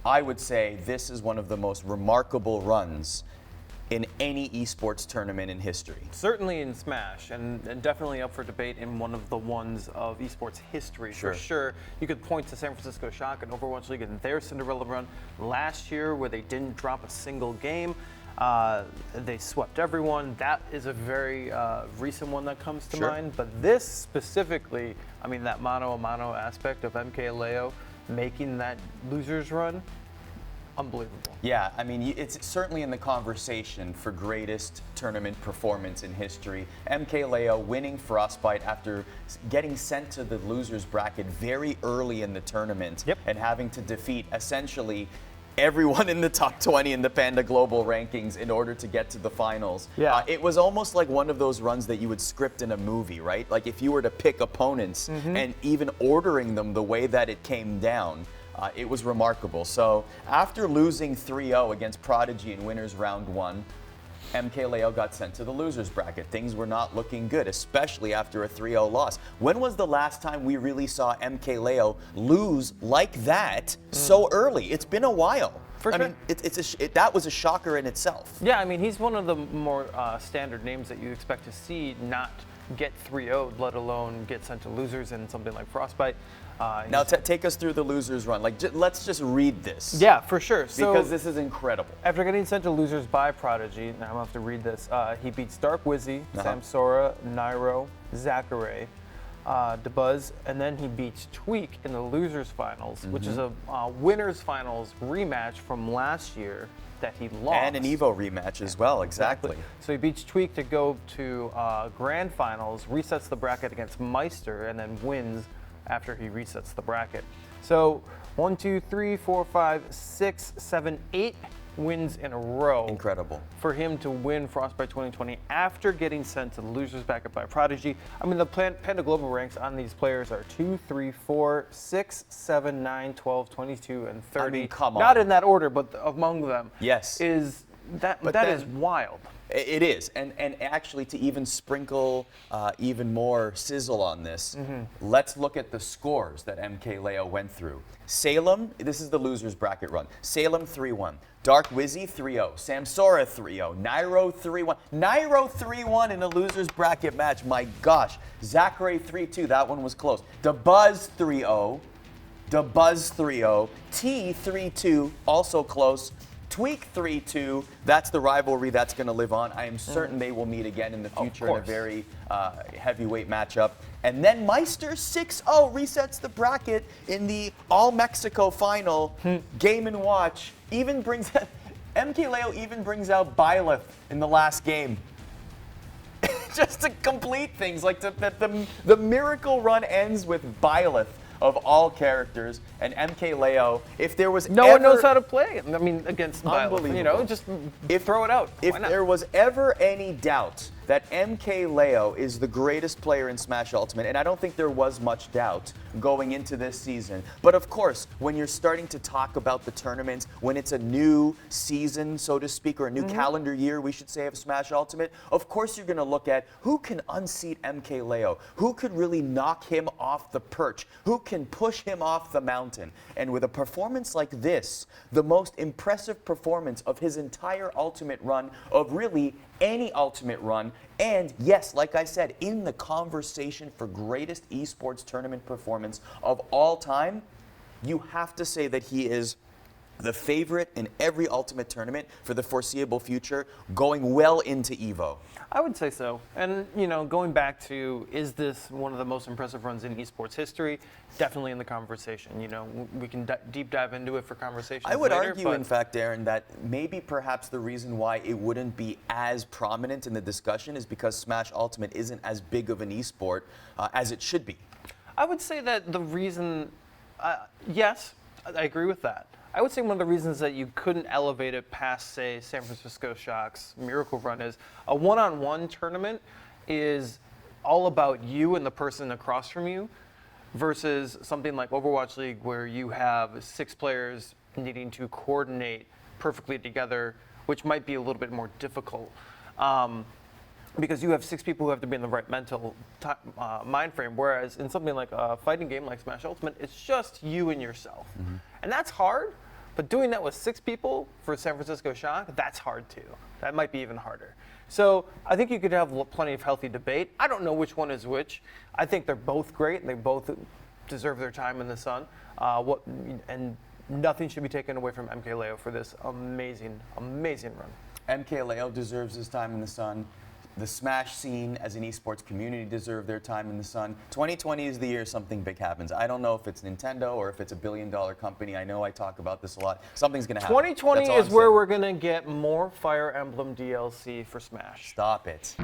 I would say this is one of the most remarkable runs in any esports tournament in history. Certainly in Smash, and definitely up for debate in one of the ones of esports history. For sure, you could point to San Francisco Shock and Overwatch League and their Cinderella run last year where they didn't drop a single game. They swept everyone. That is a very recent one that comes to mind. But this specifically, I mean, that mano-a-mano aspect of MK Leo making that losers run, unbelievable. Yeah, I mean, it's certainly in the conversation for greatest tournament performance in history. MK Leo winning Frostbite after getting sent to the losers bracket very early in the tournament and having to defeat essentially everyone in the top 20 in the Panda Global rankings in order to get to the finals. Yeah. It was almost like one of those runs that you would script in a movie, right? Like if you were to pick opponents and even ordering them the way that it came down, it was remarkable. So after losing 3-0 against Prodigy in winners round 1, MK Leo got sent to the losers bracket. Things were not looking good, especially after a 3-0 loss. When was the last time we really saw MK Leo lose like that so early? It's been a while. I mean, that was a shocker in itself. Yeah, I mean, he's one of the more standard names that you expect to see not get 3-0'd, let alone get sent to losers in something like Frostbite. Now take us through the losers run. Like, let's just read this. Yeah, for sure. So, because this is incredible. After getting sent to losers by Prodigy, now I'm gonna have to read this. He beats Dark Wizzy, Samsora, Nairo, Zachary, DeBuzz, and then he beats Tweak in the losers finals, which is a winners finals rematch from last year that he lost. And an Evo rematch as well, exactly. So he beats Tweak to go to grand finals, resets the bracket against Meister, and then wins after he resets the bracket. So 1, 2, 3, 4, 5, 6, 7, 8 wins in a row. Incredible. For him to win Frostbite 2020 after getting sent to the losers bracket by Prodigy. I mean, the Panda Global ranks on these players are 2, 3, 4, 6, 7, 9, 12, 22, and 30. I mean, come on. Not in that order, but among them. Yes. Is that is wild. It is, and actually to even sprinkle even more sizzle on this, let's look at the scores that MK Leo went through. Salem, this is the losers bracket run. Salem 3-1, Dark Wizzy 3-0, Samsora 3-0, Nairo 3-1. Nairo 3-1 in a losers bracket match, my gosh. Zachary 3-2, that one was close. DeBuzz 3-0, DeBuzz 3-0, T 3-2, also close. Tweak 3-2, that's the rivalry that's going to live on. I am certain they will meet again in the future in a very heavyweight matchup. And then Meister 6-0 resets the bracket in the All-Mexico final. Game & Watch even brings MK Leo even brings out Byleth in the last game. Just to complete things, like the miracle run ends with Byleth of all characters, and MK Leo, if there was no one knows how to play. I mean, against Byleth, you know, just throw it out. If there was ever any doubt that MK Leo is the greatest player in Smash Ultimate, and I don't think there was much doubt going into this season, but of course, when you're starting to talk about the tournaments, when it's a new season, so to speak, or a new calendar year, we should say, of Smash Ultimate, of course you're going to look at who can unseat MK Leo, who could really knock him off the perch, who can push him off the mountain. And with a performance like this, the most impressive performance of his entire Ultimate run, of really any Ultimate run, and yes, like I said, in the conversation for greatest esports tournament performance of all time, you have to say that he is the favorite in every Ultimate tournament for the foreseeable future, going well into Evo. I would say so. And, you know, going back to, is this one of the most impressive runs in esports history? Definitely in the conversation. You know, we can deep dive into it for conversation. I would argue, in fact, Darin, that maybe perhaps the reason why it wouldn't be as prominent in the discussion is because Smash Ultimate isn't as big of an esport as it should be. I would say that the reason, yes, I agree with that. I would say one of the reasons that you couldn't elevate it past, say, San Francisco Shock's Miracle Run is a one-on-one tournament is all about you and the person across from you versus something like Overwatch League where you have 6 players needing to coordinate perfectly together, which might be a little bit more difficult. Because you have 6 people who have to be in the right mental mind frame, whereas in something like a fighting game like Smash Ultimate, it's just you and yourself. And that's hard, But doing that with 6 people for San Francisco Shock, that's hard too. That might be even harder. So I think you could have plenty of healthy debate. I don't know which one is which. I think they're both great, and they both deserve their time in the sun. And nothing should be taken away from MK Leo for this amazing, amazing run. MK Leo deserves his time in the sun. The Smash scene as an esports community deserve their time in the sun. 2020 is the year something big happens. I don't know if it's Nintendo or if it's a billion-dollar company. I know I talk about this a lot. Something's going to happen. 2020 is where we're going to get more Fire Emblem DLC for Smash. Stop it.